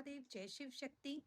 महादेव, जय शिव शक्ति।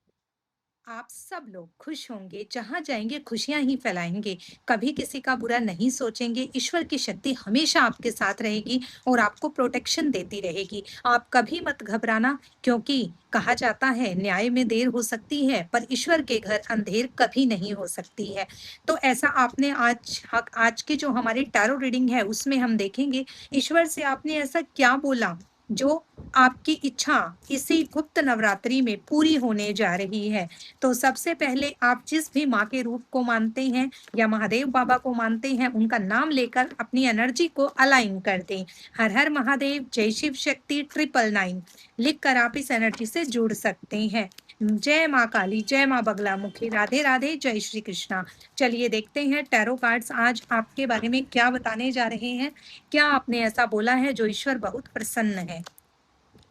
आप सब लोग खुश होंगे, जहाँ जाएँगे खुशियाँ ही फैलाएँगे, कभी किसी का बुरा नहीं सोचेंगे, ईश्वर की शक्ति हमेशा आपके साथ रहेगी और आपको प्रोटेक्शन देती रहेगी। आप कभी मत घबराना क्योंकि कहा जाता है न्याय में देर हो सकती है, पर ईश्वर के घर अंधेर कभी नहीं हो सकती है। तो ऐसा आपने आज की जो हमारी टैरो रीडिंग है उसमें हम देखेंगे ईश्वर से आपने ऐसा क्या बोला जो आपकी इच्छा इसी गुप्त नवरात्रि में पूरी होने जा रही है। तो सबसे पहले आप जिस भी माँ के रूप को मानते हैं या महादेव बाबा को मानते हैं, उनका नाम लेकर अपनी एनर्जी को अलाइन कर दें। हर हर महादेव, जय शिव शक्ति 999 लिखकर आप इस एनर्जी से जुड़ सकते हैं। जय माँ काली, जय माँ बगलामुखी, राधे राधे, जय श्री कृष्णा। चलिए देखते हैं टैरो कार्ड्स आज आपके बारे में क्या बताने जा रहे हैं। क्या आपने ऐसा बोला है जो ईश्वर बहुत प्रसन्न है।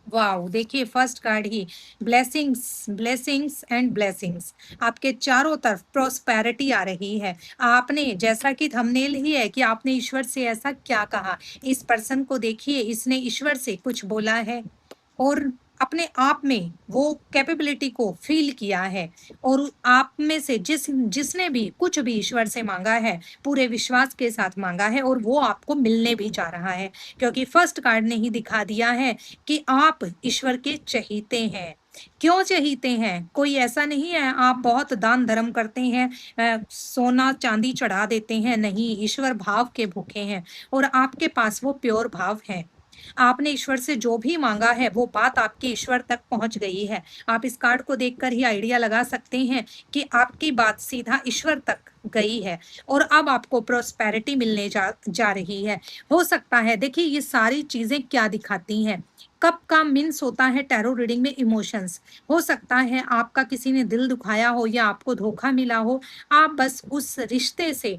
वाओ, देखिए first card he blessings, blessings and blessings. आपके चारों तरफ प्रॉस्पेरिटी आ रही है। आपने जैसा कि थंबनेल ही है कि आपने ईश्वर से ऐसा क्या कहा। इस पर्सन को देखिए, इसने ईश्वर से कुछ बोला है और अपने आप में वो कैपेबिलिटी को फील किया है और आप में से जिसने भी कुछ भी ईश्वर से मांगा है, पूरे विश्वास के साथ मांगा है और वो आपको मिलने भी जा रहा है, क्योंकि फर्स्ट कार्ड ने ही दिखा दिया है कि आप ईश्वर के चहीते हैं। क्यों चहीते हैं? कोई ऐसा नहीं है आप बहुत दान धर्म करते हैं, सोना चांदी चढ़ा देते हैं, नहीं, ईश्वर भाव के भूखे हैं और आपके पास वो प्योर भाव है। आपने ईश्वर से जो भी मांगा है वो बात आपके ईश्वर तक पहुंच गई है। आप इस कार्ड को देखकर ही आइडिया लगा सकते हैं कि आपकी बात सीधा ईश्वर तक गई है और अब आपको प्रोस्पेरिटी मिलने जा रही है। हो सकता है, देखिए ये सारी चीजें क्या दिखाती हैं। कब का मीन्स होता है टैरो रीडिंग में इमोशंस। हो सकता है आपका किसी ने दिल दुखाया हो या आपको धोखा मिला हो। आप बस उस रिश्ते से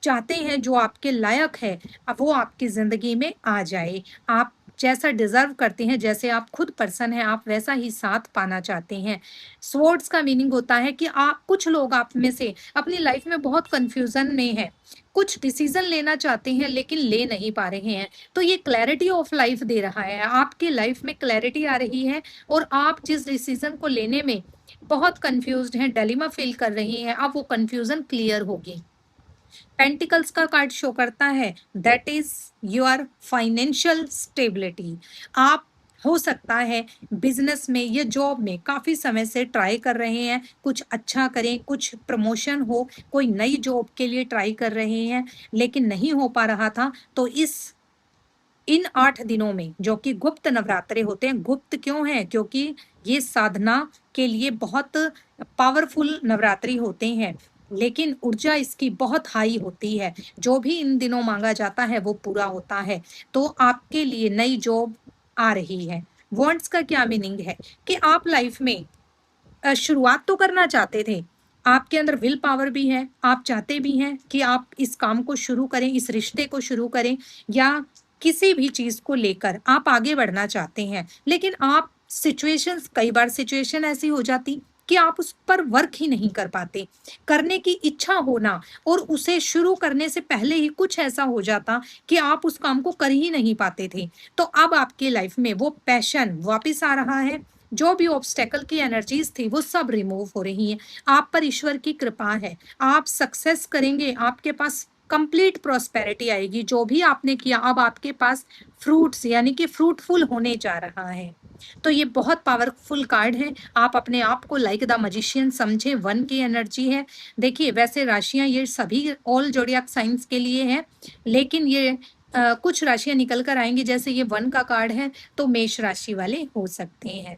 चाहते हैं जो आपके लायक है, अब वो आपकी ज़िंदगी में आ जाए। आप जैसा डिज़र्व करते हैं, जैसे आप खुद पर्सन हैं, आप वैसा ही साथ पाना चाहते हैं। स्वॉर्ड्स का मीनिंग होता है कि आप कुछ लोग आप में से अपनी लाइफ में बहुत कन्फ्यूज़न में हैं। कुछ डिसीज़न लेना चाहते हैं लेकिन ले नहीं पा रहे हैं। तो ये क्लैरिटी ऑफ लाइफ दे रहा है। आपकी लाइफ में क्लैरिटी आ रही है और आप जिस डिसीज़न को लेने में बहुत कन्फ्यूज़्ड हैं, डिलेमा फ़ील कर रही हैं, अब वो कन्फ्यूज़न क्लियर होगी। पेंटिकल्स का कार्ड शो करता है that is your financial stability. आप हो सकता है बिजनेस में या जॉब में काफी समय से ट्राई कर रहे हैं, कुछ अच्छा करें, कुछ प्रमोशन हो, कोई नई जॉब के लिए ट्राई कर रहे हैं लेकिन नहीं हो पा रहा था। तो इन 8 दिनों में जो कि गुप्त नवरात्रे होते हैं, गुप्त क्यों है? क्योंकि ये साधना के लिए बहुत पावरफुल नवरात्रि होते हैं, लेकिन ऊर्जा इसकी बहुत हाई होती है। जो भी इन दिनों मांगा जाता है वो पूरा होता है। तो आपके लिए नई जॉब आ रही है। वॉन्ट्स का क्या मीनिंग है कि आप लाइफ में शुरुआत तो करना चाहते थे, आपके अंदर विल पावर भी है, आप चाहते भी हैं कि आप इस काम को शुरू करें, इस रिश्ते को शुरू करें या किसी भी चीज को लेकर आप आगे बढ़ना चाहते हैं, लेकिन आप सिचुएशंस, कई बार सिचुएशन ऐसी हो जाती कि आप उस पर वर्क ही नहीं कर पाते। करने की इच्छा होना और उसे शुरू करने से पहले ही कुछ ऐसा हो जाता कि आप उस काम को कर ही नहीं पाते थे। तो अब आपके लाइफ में वो पैशन वापस आ रहा है। जो भी ऑब्स्टेकल की एनर्जीज थी वो सब रिमूव हो रही हैं। आप पर ईश्वर की कृपा है, आप सक्सेस करेंगे, आपके पास कंप्लीट प्रॉस्पेरिटी आएगी। जो भी आपने किया अब आपके पास फ्रूट्स यानी कि फ्रूटफुल होने जा रहा है। तो ये बहुत पावरफुल कार्ड है। आप अपने आप को लाइक द मजिशियन समझे, वन की एनर्जी है। देखिए वैसे राशियां ये सभी ऑल जोडियाक साइंस के लिए है, लेकिन ये कुछ राशियां निकल कर आएंगी, जैसे ये वन का कार्ड है तो मेष राशि वाले हो सकते हैं।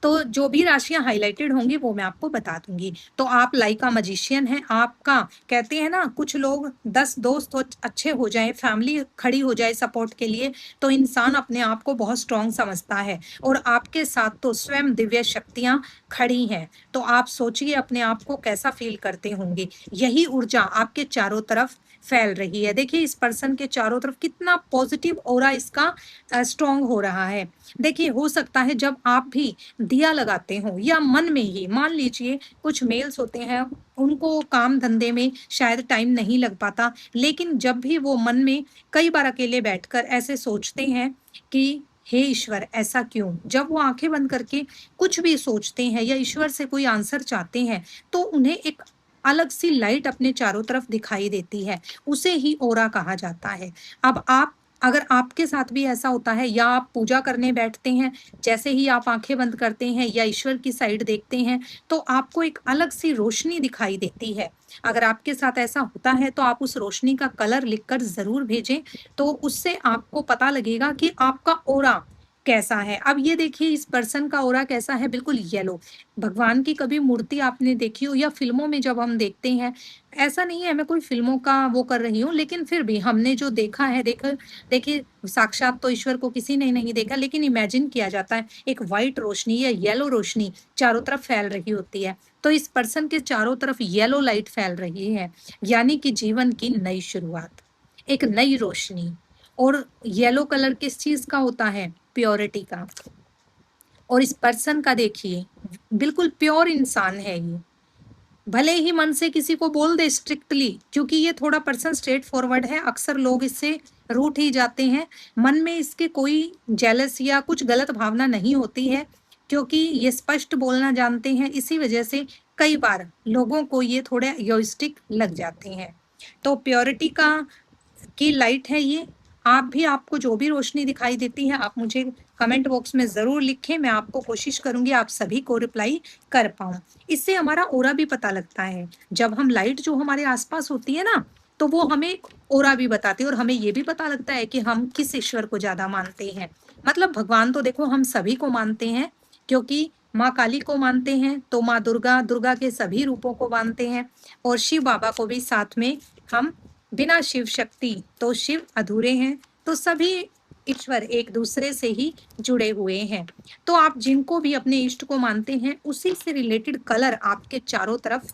तो जो भी राशियां हाइलाइटेड होंगी वो मैं आपको बता दूंगी। तो आप लाइक अ मजिशियन हैं। आपका कहते हैं ना, कुछ लोग 10 दोस्त हो अच्छे हो जाए, फैमिली खड़ी हो जाए सपोर्ट के लिए, तो इंसान अपने आप को बहुत स्ट्रांग समझता है और आपके साथ तो स्वयं दिव्य शक्तियां खड़ी हैं। तो आप सोचिए अपने आप को कैसा फील करते होंगे। यही ऊर्जा आपके चारों तरफ फैल रही है। देखिए इस पर्सन के चारों तरफ कितना पॉजिटिव ऑरा इसका स्ट्रांग हो रहा है। देखिए हो सकता है जब आप भी दिया लगाते हो या मन में ही, मान लीजिए कुछ मेल्स होते हैं, उनको काम धंधे में शायद टाइम नहीं लग पाता, लेकिन जब भी वो मन में कई बार अकेले बैठकर ऐसे सोचते हैं कि हे ईश्वर ऐसा क्यों? जब वो आँखें बंद करके कुछ भी सोचते हैं या ईश्वर से कोई आंसर चाहते हैं, तो उन्हें एक अलग-सी लाइट अपने चारों तरफ दिखाई देती है, उसे ही ऑरा कहा जाता है। अब आप अगर आपके साथ भी ऐसा होता है या आप पूजा करने बैठते हैं, जैसे ही आप आँखें बंद करते हैं या ईश्वर की साइड देखते हैं, तो आपको एक अलग-सी रोशनी दिखाई देती है। अगर आपके साथ ऐसा होता है, तो आप उस रोशनी का कलर लिखकर ज़रूर भेजें, तो उससे आपको पता लगेगा कि आपका ऑरा कैसा है। अब ये देखिए इस पर्सन का ऑरा कैसा है, बिल्कुल येलो। भगवान की कभी मूर्ति आपने देखी हो या फ़िल्मों में जब हम देखते हैं, ऐसा नहीं है मैं कोई फ़िल्मों का वो कर रही हूँ, लेकिन फिर भी हमने जो देखा है देखिए साक्षात तो ईश्वर को किसी ने नहीं देखा, लेकिन इमेजिन किया जाता है, एक व्हाइट रोशनी या येलो रोशनी चारों तरफ फैल रही होती है। तो इस पर्सन के चारों तरफ येलो लाइट फैल रही है, यानी कि जीवन की नई शुरुआत, एक नई रोशनी। और येलो कलर किस चीज़ का होता है? प्योरिटी का। और इस पर्सन का देखिए, बिल्कुल प्योर इंसान है ये। भले ही मन से किसी को बोल दे स्ट्रिक्टली, क्योंकि ये थोड़ा पर्सन स्ट्रेट फॉरवर्ड है, अक्सर लोग इससे रूठ ही जाते हैं। मन में इसके कोई जेलस या कुछ गलत भावना नहीं होती है, क्योंकि ये स्पष्ट बोलना जानते हैं, इसी वजह से कई बार लोगों को ये थोड़े इगोइस्टिक लग जाते हैं। तो प्योरिटी का की लाइट है ये। आप भी आपको जो भी रोशनी दिखाई देती है, आप मुझे कमेंट बॉक्स में ज़रूर लिखें, मैं आपको कोशिश करूँगी आप सभी को रिप्लाई कर पाऊँ। इससे हमारा ऑरा भी पता लगता है। जब हम लाइट जो हमारे आस-पास होती है ना, तो वो हमें ऑरा भी बताती है और हमें ये भी पता लगता है कि हम किस ईश्वर को ज़्यादा मानते हैं। मतलब भगवान तो देखो हम सभी को मानते हैं, क्योंकि माँ काली को मानते हैं, तो माँ दुर्गा, दुर्गा के सभी रूपों को मानते हैं और शिव बाबा को भी साथ में हम बिना शिव शक्ति तो शिव अधूरे हैं, तो सभी ईश्वर एक दूसरे से ही जुड़े हुए हैं। तो आप जिनको भी अपने इष्ट को मानते हैं, उसी से रिलेटेड कलर आपके चारों तरफ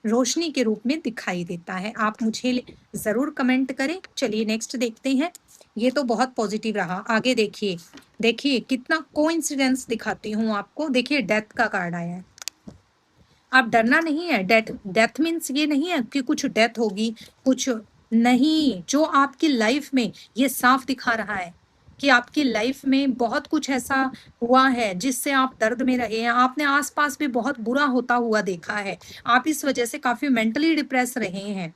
रोशनी के रूप में दिखाई देता है। आप मुझे ज़रूर कमेंट करें। चलिए नेक्स्ट देखते हैं। ये तो बहुत पॉजिटिव रहा। आगे देखिए, देखिए कितना कोइंसिडेंस दिखाती हूँ आपको। देखिए डेथ का कार्ड आया है। आप डरना नहीं है। डेथ डेथ मीन्स ये नहीं है कि कुछ डेथ होगी, कुछ नहीं। जो आपकी लाइफ में ये साफ दिखा रहा है कि आपकी लाइफ में बहुत कुछ ऐसा हुआ है जिससे आप दर्द में रहे हैं। आपने आसपास भी बहुत बुरा होता हुआ देखा है। आप इस वजह से काफी मेंटली डिप्रेस रहे हैं।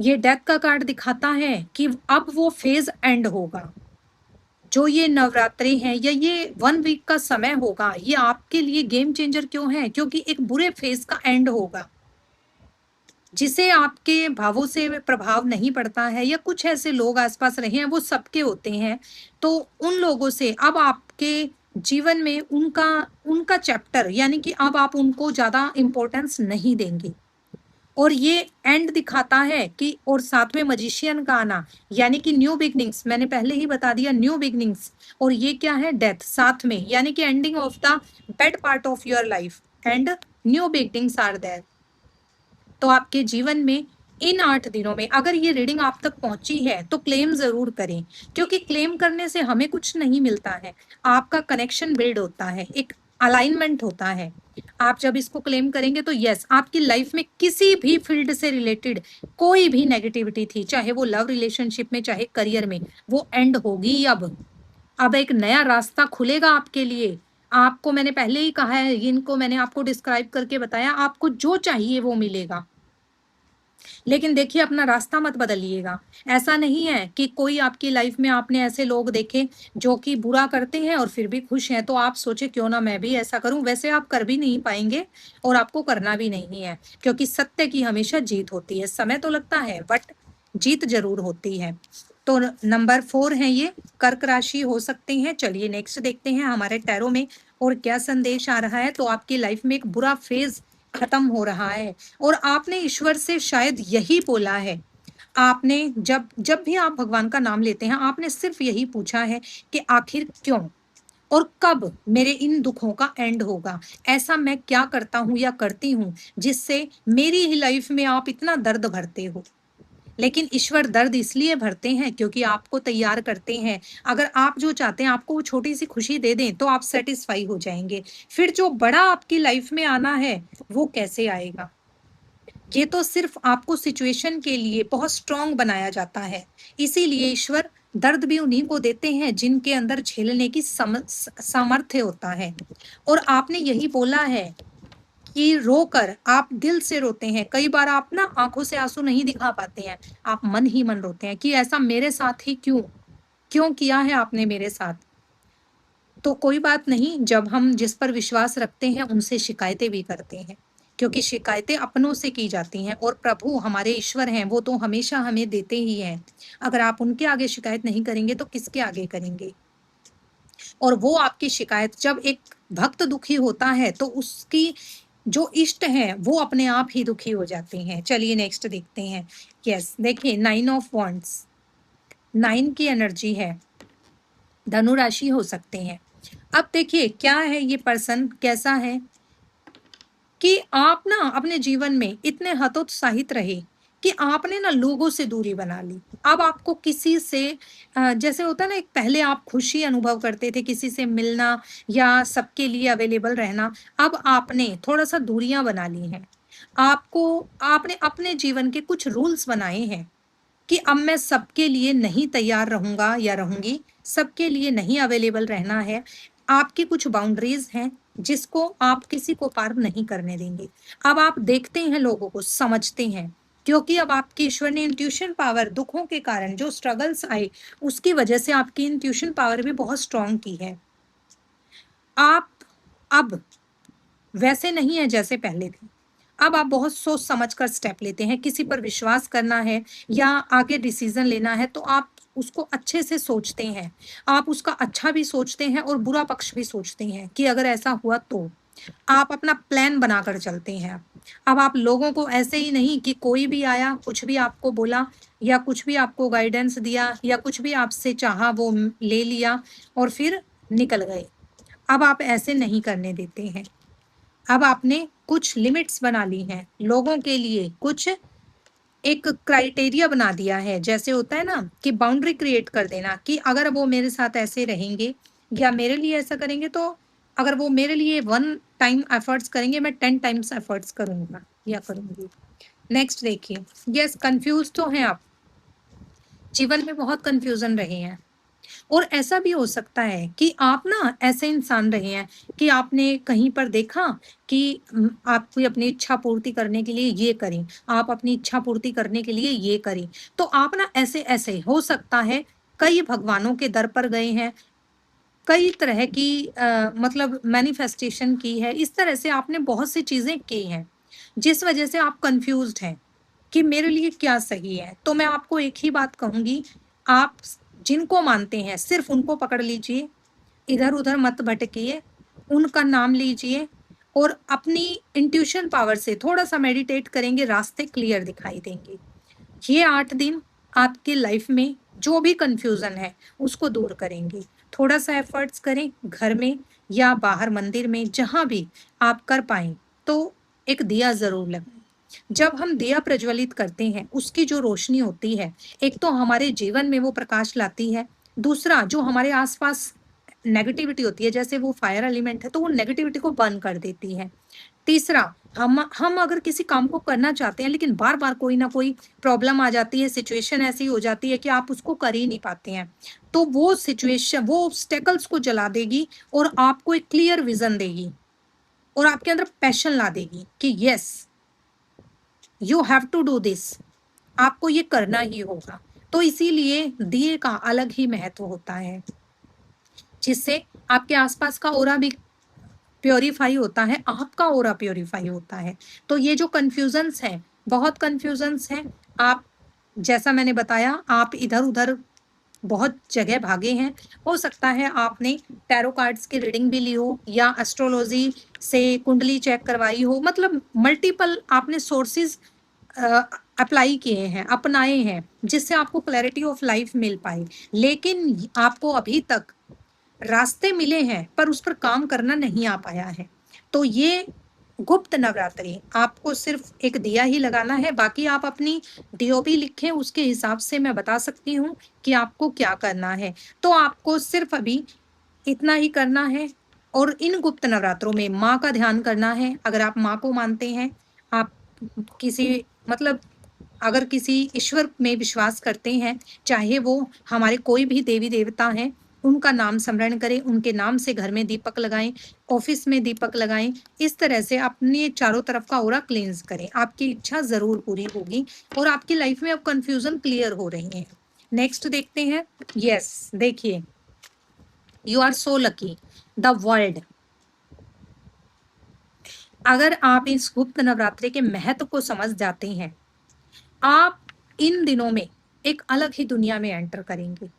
ये डेथ का कार्ड दिखाता है कि अब वो फेज एंड होगा। जो ये नवरात्रि हैं या ये 1 वीक का समय होगा, ये आपके लिए गेम चेंजर क्यों है? क्योंकि एक बुरे फेज का एंड होगा, जिसे आपके भावों से प्रभाव नहीं पड़ता है या कुछ ऐसे लोग आस-पास रहे हैं, वो सबके होते हैं। तो उन लोगों से अब आपके जीवन में उनका उनका चैप्टर, यानी कि अब आप उनको ज़्यादा इम्पोर्टेंस नहीं देंगे। और ये एंड दिखाता है कि और साथ में मैजिशियन का आना, यानी कि न्यू बिगनिंग्स, मैंने पहले ही बता दिया न्यू बिगनिंग्स। और ये क्या है? डेथ साथ में, यानी कि ending of the bad part of your life and new beginnings are there. तो आपके जीवन में इन 8 दिनों में अगर ये रीडिंग आप तक पहुंची है, तो क्लेम ज़रूर करें, क्योंकि क्लेम करने से हमें कुछ नहीं मिलता है। आपका कनेक्शन बिल्ड होता है, एक अलाइनमेंट होता है। आप जब इसको क्लेम करेंगे तो यस, आपकी लाइफ में किसी भी फील्ड से रिलेटेड कोई भी नेगेटिविटी थी, चाहे वो लव रिलेशनशिप में, चाहे करियर में, वो एंड होगी अब एक नया रास्ता खुलेगा आपके लिए। आपको मैंने पहले ही कहा है, इनको मैंने आपको डिस्क्राइब करके बताया, आपको जो चाहिए वो मिलेगा। लेकिन देखिए अपना रास्ता मत बदलिएगा। ऐसा नहीं है कि कोई आपकी लाइफ में आपने ऐसे लोग देखे जो कि बुरा करते हैं और फिर भी खुश हैं, तो आप सोचे क्यों ना मैं भी ऐसा करूं। वैसे आप कर भी नहीं पाएंगे और आपको करना भी नहीं है, क्योंकि सत्य की हमेशा जीत होती है। समय तो लगता है बट जीत जरूर होती है। तो नंबर 4 है ये, कर्क राशि हो सकते हैं। चलिए नेक्स्ट देखते हैं हमारे टैरो में और क्या संदेश आ रहा है। तो आपकी लाइफ में एक बुरा फेज खत्म हो रहा है और आपने ईश्वर से शायद यही बोला है। आपने जब जब भी आप भगवान का नाम लेते हैं, आपने सिर्फ यही पूछा है कि आखिर क्यों और कब मेरे इन दुखों का एंड होगा। ऐसा मैं क्या करता हूं या करती हूं जिससे मेरी ही लाइफ में आप इतना दर्द भरते हो। लेकिन ईश्वर दर्द इसलिए भरते हैं क्योंकि आपको तैयार करते हैं। अगर आप जो चाहते हैं आपको वो छोटी सी खुशी दे दें, तो आप सेटिस्फाई हो जाएंगे। फिर जो बड़ा आपकी लाइफ में आना है, वो कैसे आएगा? ये तो सिर्फ आपको सिचुएशन के लिए बहुत स्ट्रांग बनाया जाता है। इसीलिए ईश्वर दर्द भी उन्हीं को देते हैं जिनके अंदर झेलने की सामर्थ्य होता है। और आपने यही बोला है कि रोकर आप दिल से रोते हैं। कई बार आप ना आँखों से आँसू नहीं दिखा पाते हैं, आप मन ही मन रोते हैं कि ऐसा मेरे साथ ही क्यों? क्यों किया है आपने मेरे साथ? तो कोई बात नहीं, जब हम जिस पर विश्वास रखते हैं उनसे शिकायतें भी करते हैं, क्योंकि शिकायतें अपनों से की जाती हैं और प्रभु हमारे ईश्वर हैं, वो तो हमेशा हमें देते ही हैं। अगर आप उनके आगे शिकायत नहीं करेंगे तो किसके आगे करेंगे? और वो आपकी शिकायत जब एक भक्त दुखी होता है तो उसकी जो इष्ट हैं वो अपने आप ही दुखी हो जाते हैं। चलिए नेक्स्ट देखते हैं। यस, देखिए 9 ऑफ वांड्स, 9 की एनर्जी है, धनु राशि हो सकते हैं। अब देखिए क्या है ये पर्सन, कैसा है कि आप ना अपने जीवन में इतने हतोत्साहित रहे कि आपने ना लोगों से दूरी बना ली। अब आपको किसी से जैसे होता है ना, एक पहले आप खुशी अनुभव करते थे किसी से मिलना या सबके लिए अवेलेबल रहना, अब आपने थोड़ा-सा दूरियां बना ली हैं। आपको आपने अपने जीवन के कुछ रूल्स बनाए हैं कि अब मैं सबके लिए नहीं तैयार रहूँगा या रहूँगी, सबके लिए नहीं अवेलेबल रहना है। आपकी कुछ बाउंड्रीज़ हैं, जिसको आप किसी को पार नहीं करने देंगे। अब आप देखते हैं लोगों को, समझते हैं, क्योंकि अब आपकी ईश्वर ने इंट्यूशन पावर दुखों के कारण जो स्ट्रगल्स आए, उसकी वजह से आपकी इंट्यूशन पावर भी बहुत स्ट्रॉन्ग की है। आप अब वैसे नहीं है जैसे पहले थे। अब आप बहुत सोच समझ कर स्टेप लेते हैं, किसी पर विश्वास करना है या आगे डिसीजन लेना है तो आप उसको अच्छे से सोचते हैं। आप उसका अच्छा भी सोचते हैं और बुरा पक्ष भी सोचते हैं कि अगर ऐसा हुआ तो। आप अपना प्लान बनाकर चलते हैं। अब आप लोगों को ऐसे ही नहीं कि कोई भी आया, कुछ भी आपको बोला या कुछ भी आपको गाइडेंस दिया या कुछ भी आपसे चाहा वो ले लिया और फिर निकल गए। अब आप ऐसे नहीं करने देते हैं। अब आपने कुछ लिमिट्स बना ली हैं, लोगों के लिए कुछ एक क्राइटेरिया बना दिया है। जैसे होता है ना कि बाउंड्री क्रिएट कर देना कि अगर वो मेरे साथ ऐसे रहेंगे या मेरे लिए ऐसा करेंगे तो अगर वो मेरे लिए 1 टाइम एफर्ट्स करेंगे, मैं 10 टाइम्स एफर्ट्स करूँगा या करूँगी। नेक्स्ट देखिए, यस कन्फ्यूज़ तो हैं आप, जीवन में बहुत कन्फ्यूज़न रहे हैं। और ऐसा भी हो सकता है कि आप ना ऐसे इंसान रहे हैं कि आपने कहीं पर देखा कि आप कोई अपनी इच्छा पूर्ति करने के लिए ये करें, आप अपनी इच्छा पूर्ति करने के लिए ये करें। तो आप ना ऐसे-ऐसे हो सकता है कई भगवानों के दर पर गए हैं, कई तरह की मतलब मैनिफेस्टेशन की है, इस तरह से आपने बहुत सी चीज़ें की हैं, जिस वजह से आप कन्फ्यूज़्ड हैं कि मेरे लिए क्या सही है। तो मैं आपको एक ही बात कहूँगी, आप जिनको मानते हैं सिर्फ़ उनको पकड़ लीजिए, इधर-उधर मत भटकिए, उनका नाम लीजिए और अपनी इंट्यूशन पावर से थोड़ा-सा मेडिटेट करेंगे, रास्ते क्लियर दिखाई देंगे। ये 8 दिन आपकी लाइफ में जो भी कन्फ्यूज़न है, उसको दूर करेंगे। थोड़ा-सा एफ़र्ट्स करें घर में या बाहर मंदिर में, जहाँ भी आप कर पाएँ, तो एक दिया ज़रूर लगाएँ। जब हम दिया प्रज्वलित करते हैं, उसकी जो रोशनी होती है, एक तो हमारे जीवन में वो प्रकाश लाती है, दूसरा जो हमारे आस-पास नेगेटिविटी होती है, जैसे वो फायर एलिमेंट है, तो वो नेगेटिविटी को बर्न कर देती है। तीसरा, हम अगर किसी काम को करना चाहते हैं लेकिन बार-बार कोई ना कोई प्रॉब्लम आ जाती है, सिचुएशन ऐसी हो जाती है कि आप उसको कर ही नहीं पाते हैं। तो वो सिचुएशन वो ऑब्स्टेकल्स को जला देगी और आपको एक क्लियर विज़न देगी और आपके अंदर पैशन ला देगी कि yes, you have to do this, आपको ये करना ही होगा। तो इसीलिए दिए का अलग ही महत्व होता है, जिससे आपके आस-पास का ऑरा भी प्यूरिफाई होता है, आपका ऑरा प्यूरिफाई होता है। तो ये जो कन्फ्यूज़न्स हैं, बहुत कन्फ्यूज़न्स हैं। आप जैसा मैंने बताया, आप इधर-उधर बहुत जगह भागे हैं। हो सकता है आपने टैरो कार्ड्स की रीडिंग भी ली हो या एस्ट्रोलॉजी से कुंडली चेक करवाई हो, मतलब मल्टीपल आपने सोर्सेज़ अ, अप्लाई किए हैं, अपनाए हैं, जिससे आपको क्लैरिटी ऑफ लाइफ़ मिल पाए। लेकिन आपको अभी तक रास्ते मिले हैं, पर उस पर काम करना नहीं आ पाया है। तो ये गुप्त नवरात्रि आपको सिर्फ़ एक दिया ही लगाना है, बाकी आप अपनी डीओपी लिखें, उसके हिसाब से मैं बता सकती हूँ कि आपको क्या करना है। तो आपको सिर्फ़ अभी इतना ही करना है और इन गुप्त नवरात्रों में माँ का ध्यान करना है। अगर आप माँ को मानते हैं, आप किसी मतलब अगर किसी ईश्वर में विश्वास करते हैं, चाहे वो हमारे कोई भी देवी देवता हैं, उनका नाम स्मरण करें, उनके नाम से घर में दीपक लगाएं, ऑफिस में दीपक लगाएं। इस तरह से अपने चारों तरफ का ऑरा क्लींस करें, आपकी इच्छा जरूर पूरी होगी और आपकी लाइफ में अब कंफ्यूजन क्लियर हो रही है। नेक्स्ट देखते हैं। यस, देखिए, you are so lucky, the world. अगर आप इस गुप्त नवरात्रि के महत्व को समझ जाते हैं, आप इन दिनों में एक अलग ही दुनिया में एंटर करेंगे।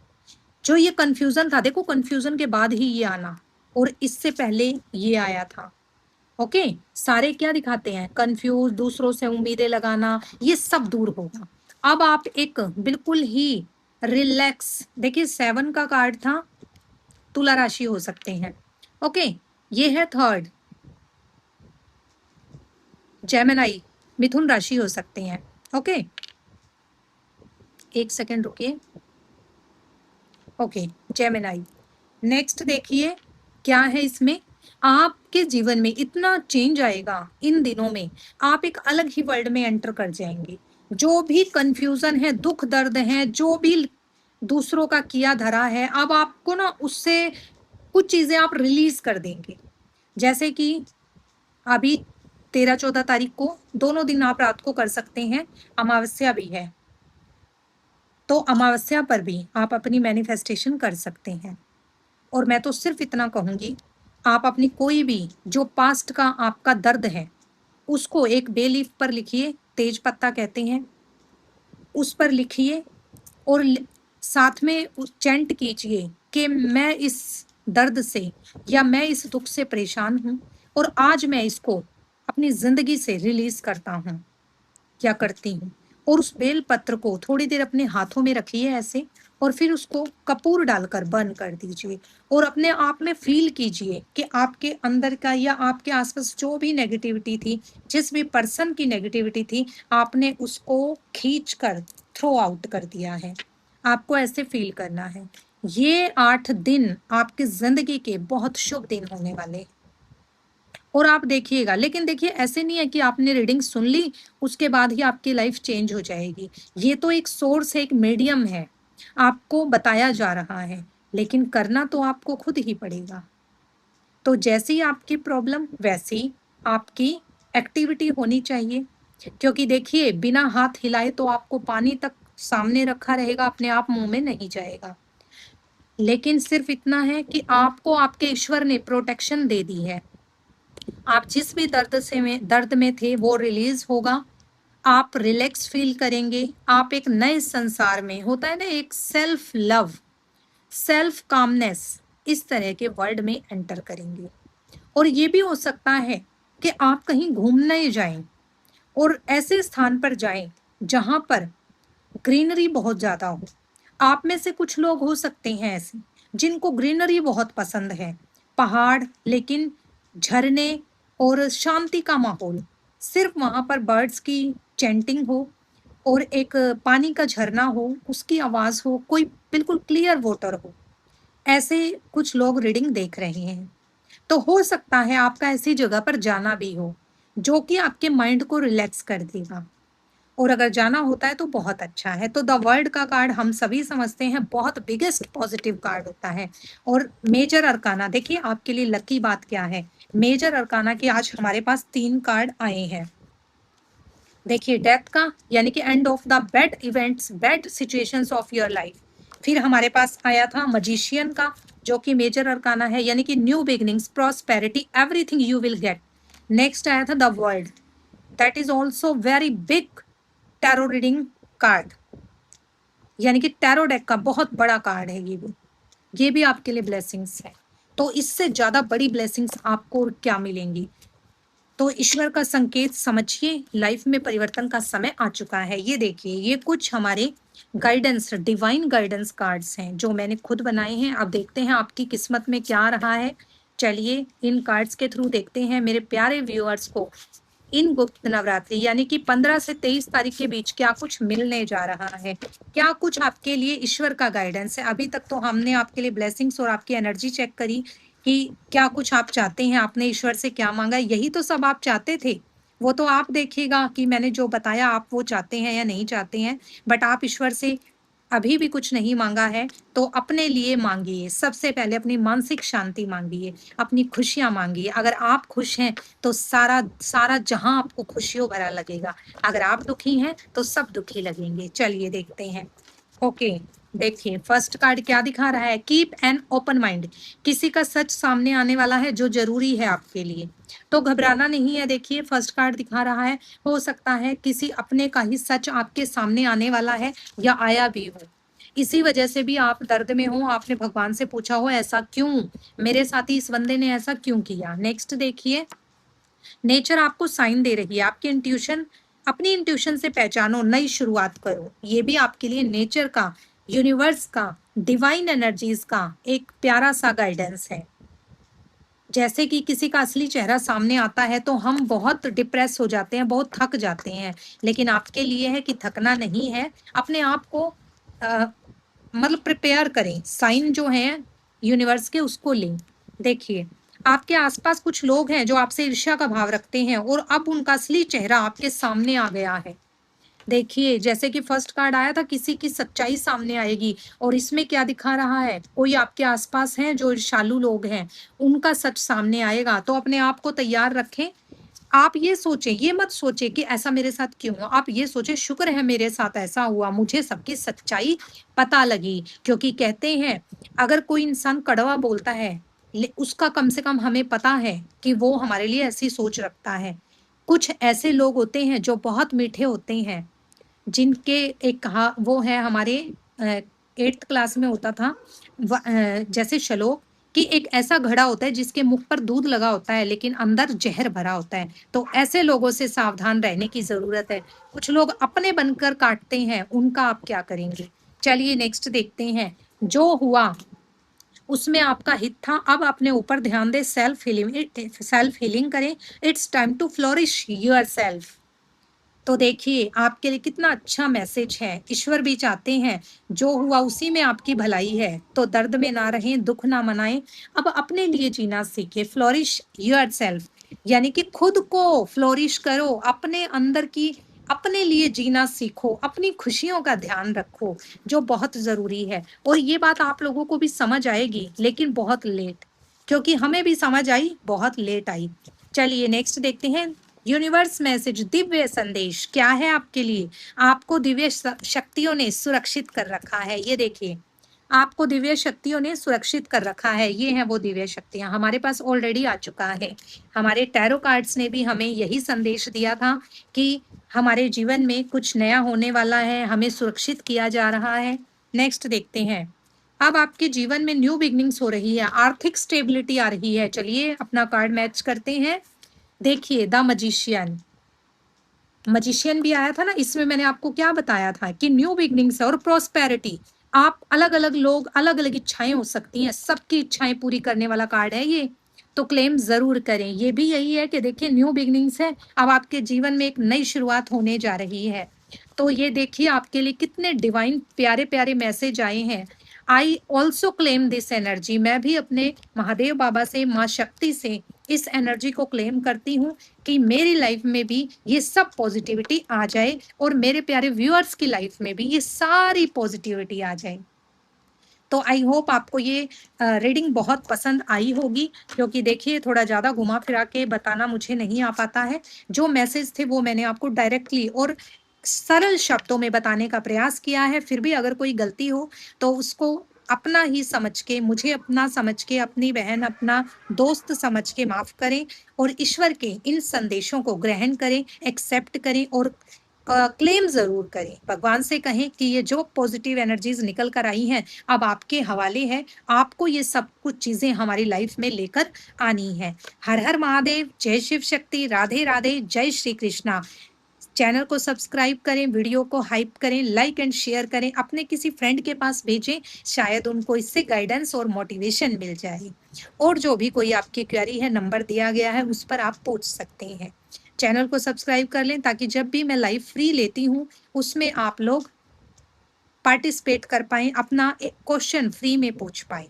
जो ये कंफ्यूजन था, देखो कंफ्यूजन के बाद ही ये आना और इससे पहले ये आया था। ओके, सारे क्या दिखाते हैं, कंफ्यूज, दूसरों से उम्मीदें लगाना, ये सब दूर होगा। अब आप एक बिल्कुल ही रिलैक्स, देखिए 7 का कार्ड था, तुला राशि हो सकते हैं। ओके, ये है 3rd, जेमिनाई, मिथुन राशि हो सकते हैं। ओके, एक सेकेंड रुकिए। Okay, Gemini. नेक्स्ट देखिए क्या है इसमें, आपके जीवन में इतना चेंज आएगा इन दिनों में, आप एक अलग ही वर्ल्ड में एंटर कर जाएंगे। जो भी कंफ्यूजन है, दुख दर्द है, जो भी दूसरों का किया धरा है, अब आपको ना उससे कुछ चीजें आप रिलीज कर देंगे। जैसे कि अभी 13-14 तारीख को दोनों दिन आप रात को कर सकते हैं, अमावस्या भी है, तो अमावस्या पर भी आप अपनी मैनिफेस्टेशन कर सकते हैं। और मैं तो सिर्फ इतना कहूंगी, आप अपनी कोई भी जो पास्ट का आपका दर्द है, उसको एक बे लीफ पर लिखिए, तेज पत्ता कहते हैं, उस पर लिखिए और साथ में चैंट कीजिए कि मैं इस दर्द से या मैं इस दुख से परेशान हूं और आज मैं इसको अपनी जिंदगी से रिलीज करता हूं क्या करती हूँ। और उस बेल पत्र को थोड़ी देर अपने हाथों में रखिए ऐसे, और फिर उसको कपूर डालकर बर्न कर दीजिए और अपने आप में फील कीजिए कि आपके अंदर का या आपके आसपास जो भी नेगेटिविटी थी, जिस भी पर्सन की नेगेटिविटी थी, आपने उसको खींच कर थ्रो आउट कर दिया है। आपको ऐसे फील करना है। ये 8 दिन आपकी जिंदगी के बहुत शुभ दिन होने वाले हैं और आप देखिएगा। लेकिन देखिए, ऐसे नहीं है कि आपने रीडिंग सुन ली उसके बाद ही आपकी लाइफ चेंज हो जाएगी। ये तो एक सोर्स है, एक मीडियम है, आपको बताया जा रहा है, लेकिन करना तो आपको खुद ही पड़ेगा। तो जैसी आपकी प्रॉब्लम वैसी आपकी एक्टिविटी होनी चाहिए, क्योंकि देखिए बिना हाथ हिलाए तो आपको पानी तक सामने रखा रहेगा, अपने आप मुंह में नहीं जाएगा। लेकिन सिर्फ इतना है कि आपको आपके ईश्वर ने प्रोटेक्शन दे दी है। आप जिस भी दर्द में थे वो रिलीज होगा, आप रिलैक्स फील करेंगे, आप एक नए संसार में, होता है ना एक सेल्फ लव, सेल्फ कामनेस, इस तरह के वर्ल्ड में एंटर करेंगे। और ये भी हो सकता है कि आप कहीं घूमने जाएं और ऐसे स्थान पर जाएं जहां पर ग्रीनरी बहुत ज्यादा हो। आप में से कुछ लोग हो सकते हैं ऐसे जिनको ग्रीनरी बहुत पसंद है, पहाड़, लेकिन झरने और शांति का माहौल, सिर्फ वहां पर बर्ड्स की चैंटिंग हो और एक पानी का झरना हो, उसकी आवाज हो, कोई बिल्कुल क्लियर वाटर हो। ऐसे कुछ लोग रीडिंग देख रहे हैं, तो हो सकता है आपका ऐसी जगह पर जाना भी हो जो कि आपके माइंड को रिलैक्स कर देगा। और अगर जाना होता है तो बहुत अच्छा है। तो द वर्ल्ड का कार्ड हम सभी समझते हैं बहुत बिगेस्ट पॉजिटिव कार्ड होता है। और मेजर अरकाना, देखिए आपके लिए लकी बात क्या है, मेजर अरकाना के आज हमारे पास 3 कार्ड आए हैं। देखिए, डेथ का यानी कि end of the bad events, bad situations of your life. फिर हमारे पास आया था मजिशियन का, जो कि मेजर अरकाना है, यानी कि new beginnings, prosperity, everything you will get. Next आया था the world, that is also very big tarot reading card, यानी कि टैरो डेक का बहुत बड़ा कार्ड है ये भी आपके लिए ब्लेसिंग्स है। तो इससे ज्यादा बड़ी ब्लेसिंग्स आपको और क्या मिलेंगी। तो ईश्वर का संकेत समझिए, लाइफ में परिवर्तन का समय आ चुका है। ये देखिए, ये कुछ हमारे गाइडेंस, डिवाइन गाइडेंस कार्ड्स हैं जो मैंने खुद बनाए हैं। अब देखते हैं आपकी किस्मत में क्या रहा है। चलिए इन कार्ड्स के थ्रू देखते हैं मेरे प्यारे व्यूअर्स को इन गुप्त नवरात्रि यानी कि 15 से 23 तारीख के बीच क्या कुछ मिलने जा रहा है, क्या कुछ आपके लिए ईश्वर का गाइडेंस है। अभी तक तो हमने आपके लिए ब्लेसिंग्स और आपकी एनर्जी चेक करी कि क्या कुछ आप चाहते हैं, आपने ईश्वर से क्या मांगा, यही तो सब आप चाहते थे, वो तो आप देखिएगा कि मैंने जो बताया आप वो चाहते हैं या नहीं चाहते हैं। बट आप ईश्वर से अभी भी कुछ नहीं माँगा है, तो अपने लिए माँगिए। सबसे पहले अपनी मानसिक शांति माँगिए, अपनी खुशियाँ माँगिए। अगर आप खुश हैं, तो सारा सारा जहाँ आपको खुशियों भरा लगेगा। अगर आप दुखी हैं, तो सब दुखी लगेंगे। चलिए देखते हैं। ओके, देखिए फर्स्ट कार्ड क्या दिखा रहा है? Keep an open mind. किसी का सच सामने आने वाला है जो ज़रूरी है आपके लिए, तो घबराना नहीं है। देखिए फर्स्ट कार्ड दिखा रहा है, हो सकता है किसी अपने का ही सच आपके सामने आने वाला है या आया भी हो। इसी वजह से भी आप दर्द में हो, आपने भगवान से पूछा हो ऐसा क्यों? मेरे साथ ही इस बंदे ने ऐसा क्यों किया? नेक्स्ट देखिए, नेचर आपको साइन दे रही है। आपकी इंट्यूशन, अपनी इंट्यूशन से पहचानो, नई शुरुआत करो। ये भी आपके लिए नेचर का, यूनिवर्स का, डिवाइन एनर्जीज का एक प्यारा सा गाइडेंस है। जैसे कि किसी का असली चेहरा सामने आता है तो हम बहुत डिप्रेस हो जाते हैं, बहुत थक जाते हैं, लेकिन आपके लिए है कि थकना नहीं है। अपने आप को अ, मतलब प्रिपेयर करें, साइन जो है यूनिवर्स के उसको लें। देखिए आपके आसपास कुछ लोग हैं जो आपसे ईर्ष्या का भाव रखते हैं और अब उनका असली चेहरा आपके सामने आ गया है। देखिए जैसे कि फर्स्ट कार्ड आया था, किसी की सच्चाई सामने आएगी, और इसमें क्या दिखा रहा है? कोई आपके आसपास हैं जो ईर्ष्यालु लोग हैं, उनका सच सामने आएगा। तो अपने आप को तैयार रखें। आप ये सोचें, ये मत सोचें कि ऐसा मेरे साथ क्यों हुआ। आप ये सोचें शुक्र है मेरे साथ ऐसा हुआ, मुझे सबकी सच्चाई पता लगी। क्योंकि कहते हैं अगर कोई इंसान कड़वा बोलता है, उसका कम से कम हमें पता है कि वो हमारे लिए ऐसी सोच रखता है। कुछ ऐसे लोग होते हैं जो बहुत मीठे होते हैं, जिनके एक कहा वो है हमारे 8th क्लास में होता था जैसे श्लोक, कि एक ऐसा घड़ा होता है जिसके मुख पर दूध लगा होता है लेकिन अंदर जहर भरा होता है। तो ऐसे लोगों से सावधान रहने की ज़रूरत है। कुछ लोग अपने बनकर काटते हैं, उनका आप क्या करेंगे? चलिए नेक्स्ट देखते हैं। जो हुआ उसमें आपका हित था, अब अपने ऊपर ध्यान दें। सेल्फ हीलिंग करें। It's time to flourish yourself. तो देखिए आपके लिए कितना अच्छा मैसेज है। ईश्वर भी चाहते हैं जो हुआ उसी में आपकी भलाई है, तो दर्द में ना रहें, दुख ना मनाएं। अब अपने लिए जीना सीखे। फ्लोरिश योरसेल्फ यानी कि खुद को फ्लोरिश करो, अपने अंदर की, अपने लिए जीना सीखो, अपनी खुशियों का ध्यान रखो, जो बहुत जरूरी है। और ये बात आप लोगों को भी समझ आएगी, लेकिन बहुत लेट, क्योंकि हमें भी समझ आई, बहुत लेट आई। चलिए नेक्स्ट देखते हैं। यूनिवर्स मैसेज, दिव्य संदेश क्या है आपके लिए? आपको दिव्य शक्तियों ने सुरक्षित कर रखा है। ये देखिए आपको दिव्य शक्तियों ने सुरक्षित कर रखा है। ये है वो दिव्य शक्तियां, हमारे पास ऑलरेडी आ चुका है। हमारे टैरो कार्ड्स ने भी हमें यही संदेश दिया था कि हमारे जीवन में कुछ नया होने वाला है, हमें सुरक्षित किया जा रहा है। नेक्स्ट देखते हैं। अब आपके जीवन में न्यू बिगनिंग्स हो रही है, आर्थिक स्टेबिलिटी आ रही है। चलिए अपना कार्ड मैच करते हैं। देखिए द मजिशियन, मजिशियन भी आया था ना, इसमें मैंने आपको क्या बताया था कि न्यू बिगनिंग्स और प्रोस्पेरिटी। आप अलग अलग लोग, अलग अलग इच्छाएं हो सकती हैं, सबकी इच्छाएं पूरी करने वाला कार्ड है ये, तो क्लेम जरूर करें। ये भी यही है कि देखिए न्यू बिगनिंग्स है, अब आपके जीवन में एक नई शुरुआत होने जा रही है। तो ये देखिए आपके लिए कितने डिवाइन प्यारे प्यारे मैसेज आए हैं। I also claim this energy, मैं भी अपने महादेव बाबा से, माँ शक्ति से इस एनर्जी को क्लेम करती हूँ कि मेरी लाइफ में भी ये सब पॉजिटिविटी आ जाए और मेरे प्यारे व्यूअर्स की लाइफ में भी ये सारी पॉजिटिविटी आ जाए। तो आई होप आपको ये रीडिंग बहुत पसंद आई होगी, क्योंकि देखिए थोड़ा ज़्यादा घुमा फिरा के बताना मुझे नहीं आ पाता है। जो मैसेज थे वो मैंने आपको डायरेक्टली और सरल शब्दों में बताने का प्रयास किया है। फिर भी अगर कोई गलती हो तो उसको अपना ही समझ के, मुझे अपना समझ के, अपनी बहन, अपना दोस्त समझ के माफ करें, और ईश्वर के इन संदेशों को ग्रहण करें, एक्सेप्ट करें और क्लेम जरूर करें। भगवान से कहें कि ये जो पॉजिटिव एनर्जीज निकल कर आई हैं अब आपके हवाले है, आपको ये सब कुछ चीजें हमारी लाइफ में लेकर आनी है। हर हर महादेव, जय शिव शक्ति, राधे राधे, जय श्री कृष्णा। चैनल को सब्सक्राइब करें, वीडियो को हाइप करें, लाइक एंड शेयर करें, अपने किसी फ्रेंड के पास भेजें, शायद उनको इससे गाइडेंस और मोटिवेशन मिल जाए। और जो भी कोई आपकी क्वेरी है, नंबर दिया गया है, उस पर आप पूछ सकते हैं। चैनल को सब्सक्राइब कर लें ताकि जब भी मैं लाइव फ्री लेती हूँ उसमें आप लोग पार्टिसिपेट कर पाएं, अपना एक क्वेश्चन फ्री में पूछ पाएं।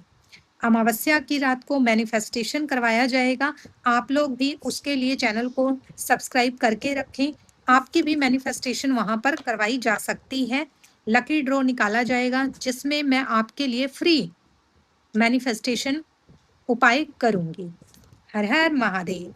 अमावस्या की रात को मैनिफेस्टेशन करवाया जाएगा। आप लोग भी उसके लिए चैनल को सब्सक्राइब करके रखें। आपकी भी मैनिफेस्टेशन वहाँ पर करवाई जा सकती है। लकी ड्रॉ निकाला जाएगा जिसमें मैं आपके लिए फ्री मैनिफेस्टेशन उपाय करूँगी। हर हर महादेव।